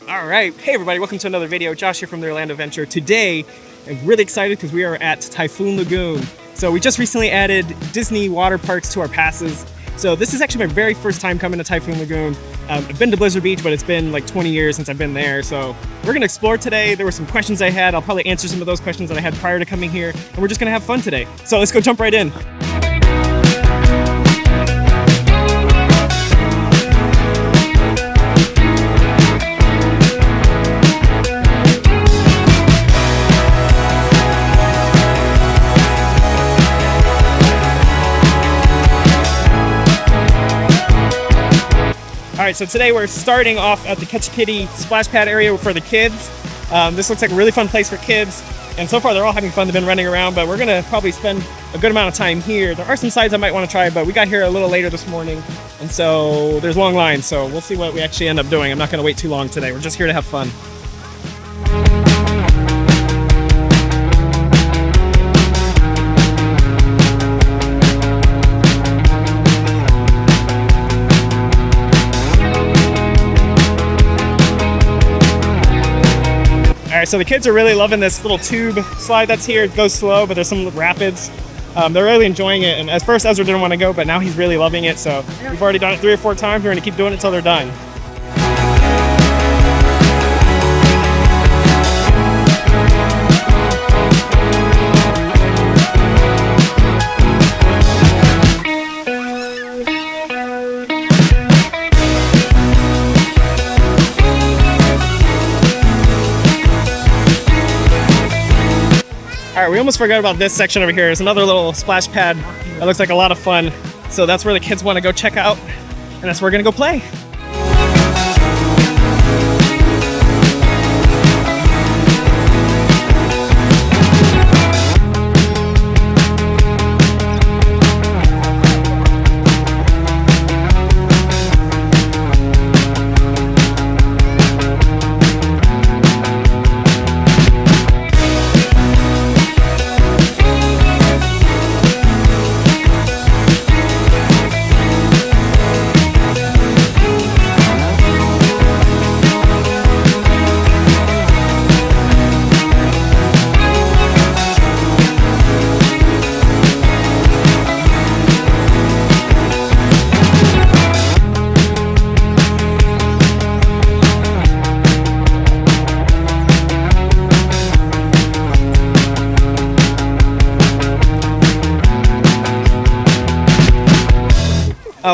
All right, hey everybody, welcome to another video. Josh here from the Orlando Adventure. Today, I'm really excited because we are at Typhoon Lagoon. So we just recently added Disney water parks to our passes. So this is actually my very first time coming to Typhoon Lagoon. I've been to Blizzard Beach, but it's been like 20 years since I've been there. So we're gonna explore today. There were some questions I had. I'll probably answer some of those questions that I had prior to coming here. And we're just gonna have fun today. So let's go jump right in. All right, so today we're starting off at the Ketchakiddee splash pad area for the kids. This looks like a really fun place for kids, and so far they're all having fun. They've been running around, but we're gonna probably spend a good amount of time here. There are some slides I might want to try, but we got here a little later this morning, and so there's long lines, so we'll see what we actually end up doing. I'm not gonna wait too long today. We're just here to have fun. All right, so the kids are really loving this little tube slide that's here. It goes slow, but there's some rapids. They're really enjoying it. And at first, Ezra didn't want to go, but now he's really loving it. So we've already done it 3 or 4 times. We're going to keep doing it until they're done. All right, we almost forgot about this section over here. There's another little splash pad that looks like a lot of fun. So that's where the kids want to go check out, and that's where we're gonna go play.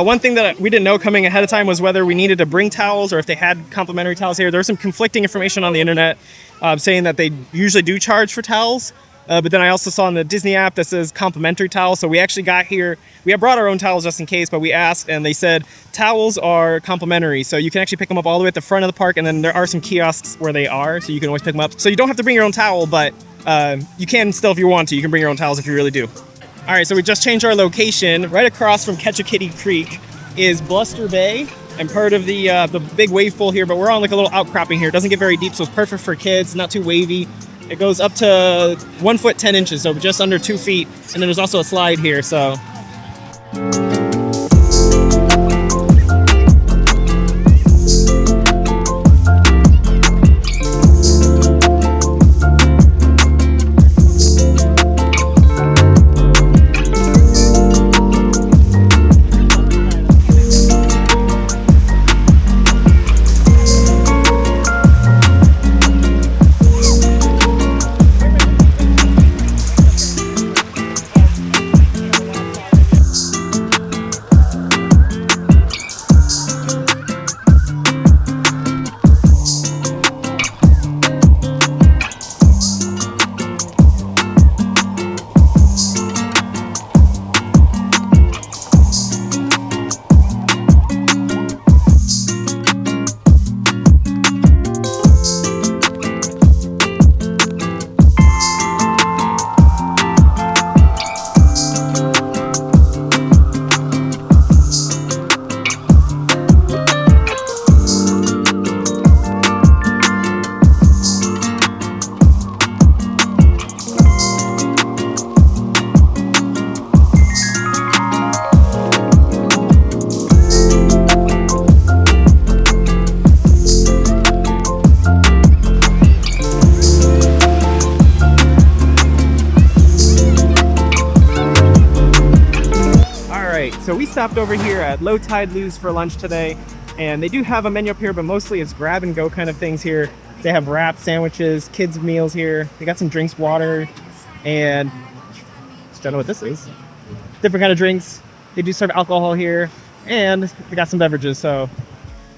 One thing that we didn't know coming ahead of time was whether we needed to bring towels or if they had complimentary towels here. There's some conflicting information on the internet saying that they usually do charge for towels. But then I also saw on the Disney app that says complimentary towels. So we actually got here. We had brought our own towels just in case, but we asked and they said towels are complimentary. So you can actually pick them up all the way at the front of the park. And then there are some kiosks where they are. So you can always pick them up. So you don't have to bring your own towel, but you can still if you want to. You can bring your own towels if you really do. All right, so we just changed our location. Right across from Ketchakiddee Creek is Bluster Bay, and part of the big wave pool here, but we're on like a little outcropping here. It doesn't get very deep, so it's perfect for kids, not too wavy. It goes up to 1 foot 10 inches, so just under 2 feet. And then there's also a slide here, so. stopped over here at Low Tide Lou's for lunch today, and they do have a menu up here, but mostly it's grab and go kind of things here. They have wraps, sandwiches, kids meals here. They got some drinks, water, and just don't know what this is. Different kind of drinks. They do serve alcohol here, and they got some beverages. So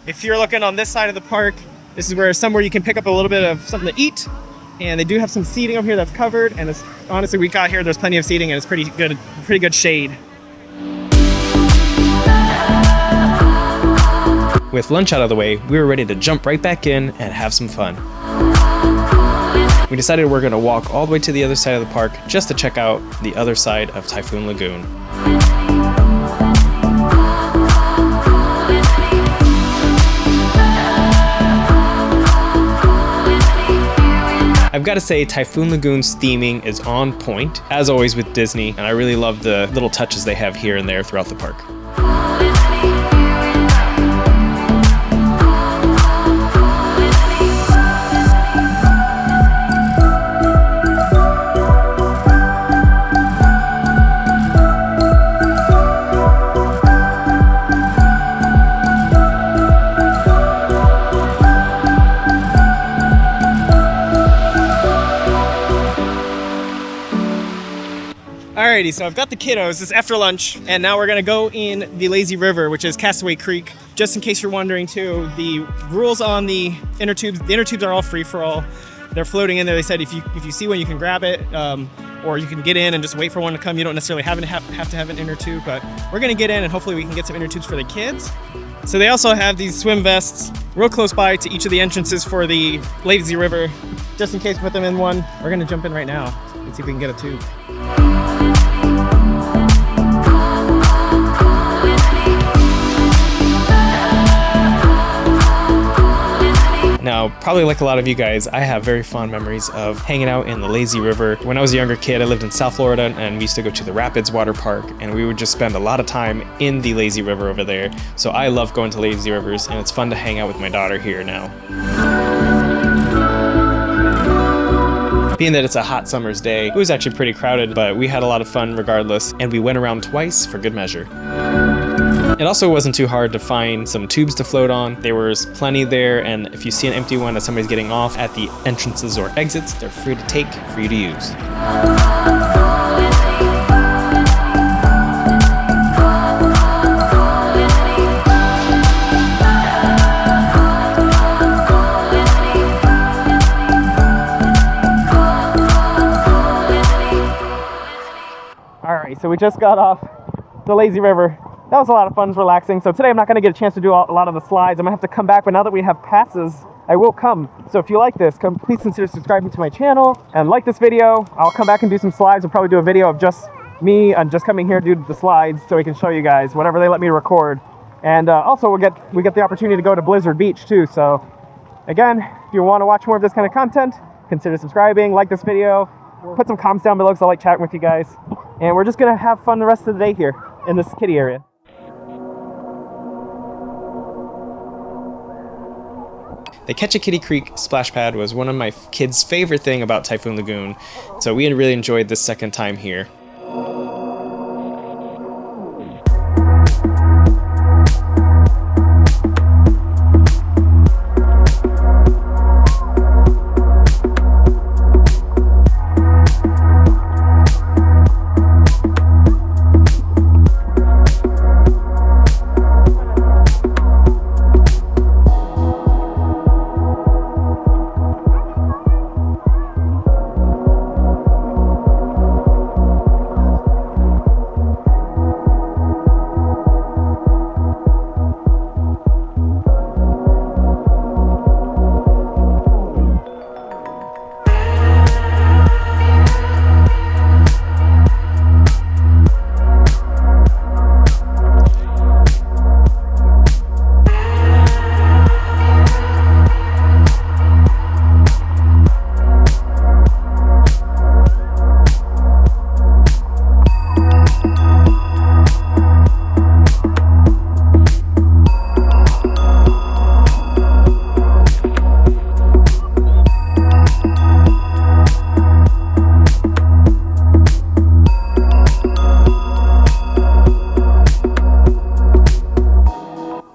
if you're looking on this side of the park, this is where somewhere you can pick up a little bit of something to eat. And they do have some seating over here that's covered, and it's, honestly, we got here, there's plenty of seating, and it's pretty good shade. With lunch out of the way, we were ready to jump right back in and have some fun. We decided we're going to walk all the way to the other side of the park just to check out the other side of Typhoon Lagoon. I've got to say, Typhoon Lagoon's theming is on point, as always with Disney, and I really love the little touches they have here and there throughout the park. Alrighty, so I've got the kiddos. It's after lunch, and now we're gonna go in the lazy river, which is Castaway Creek. Just in case you're wondering too, the rules on the inner tubes are all free for all. They're floating in there. They said if you see one, you can grab it, or you can get in and just wait for one to come. You don't necessarily have to have an inner tube, but we're gonna get in and hopefully we can get some inner tubes for the kids. So they also have these swim vests real close by to each of the entrances for the lazy river. Just in case we put them in one, we're gonna jump in right now and see if we can get a tube. Now, probably like a lot of you guys, I have very fond memories of hanging out in the lazy river. When I was a younger kid, I lived in South Florida, and we used to go to the Rapids water park, and we would just spend a lot of time in the lazy river over there. So I love going to lazy rivers, and it's fun to hang out with my daughter here now. Being that it's a hot summer's day, it was actually pretty crowded, but we had a lot of fun regardless, and we went around twice for good measure. It also wasn't too hard to find some tubes to float on. There was plenty there, and if you see an empty one that somebody's getting off at the entrances or exits, they're free to take, for you to use. Alright, so we just got off the lazy river. That was a lot of fun, relaxing. So today I'm not going to get a chance to do a lot of the slides. I'm going to have to come back, but now that we have passes, I will come. So if you like this, please consider subscribing to my channel and like this video. I'll come back and do some slides. I'll probably do a video of just me and just coming here to do the slides so we can show you guys whatever they let me record. And also we get the opportunity to go to Blizzard Beach too. So again, if you want to watch more of this kind of content, consider subscribing, like this video, put some comments down below because I like chatting with you guys. And we're just going to have fun the rest of the day here in this kiddie area. The Ketchakiddee Creek splash pad was one of my kids' favorite thing about Typhoon Lagoon, so we really enjoyed this second time here.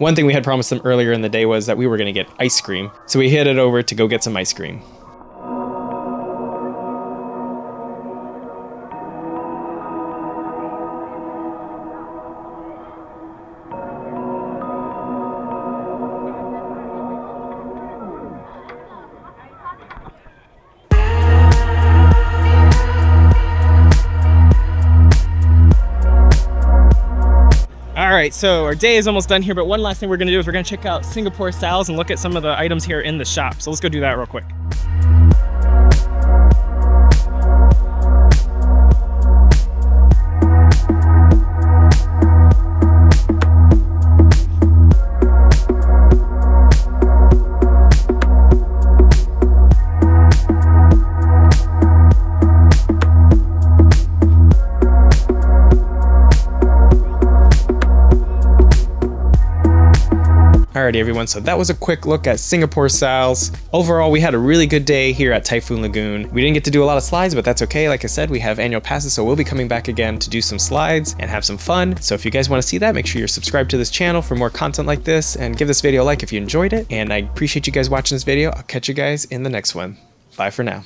One thing we had promised them earlier in the day was that we were going to get ice cream. So we headed over to go get some ice cream. All right, so our day is almost done here, but one last thing we're gonna do is we're gonna check out Singapore Sal's and look at some of the items here in the shop. So let's go do that real quick. Alrighty everyone, so that was a quick look at Singapore Sal's. Overall, we had a really good day here at Typhoon Lagoon. We didn't get to do a lot of slides, but that's okay. Like I said, we have annual passes, so we'll be coming back again to do some slides and have some fun. So if you guys want to see that, make sure you're subscribed to this channel for more content like this, and give this video a like if you enjoyed it. And I appreciate you guys watching this video. I'll catch you guys in the next one. Bye for now.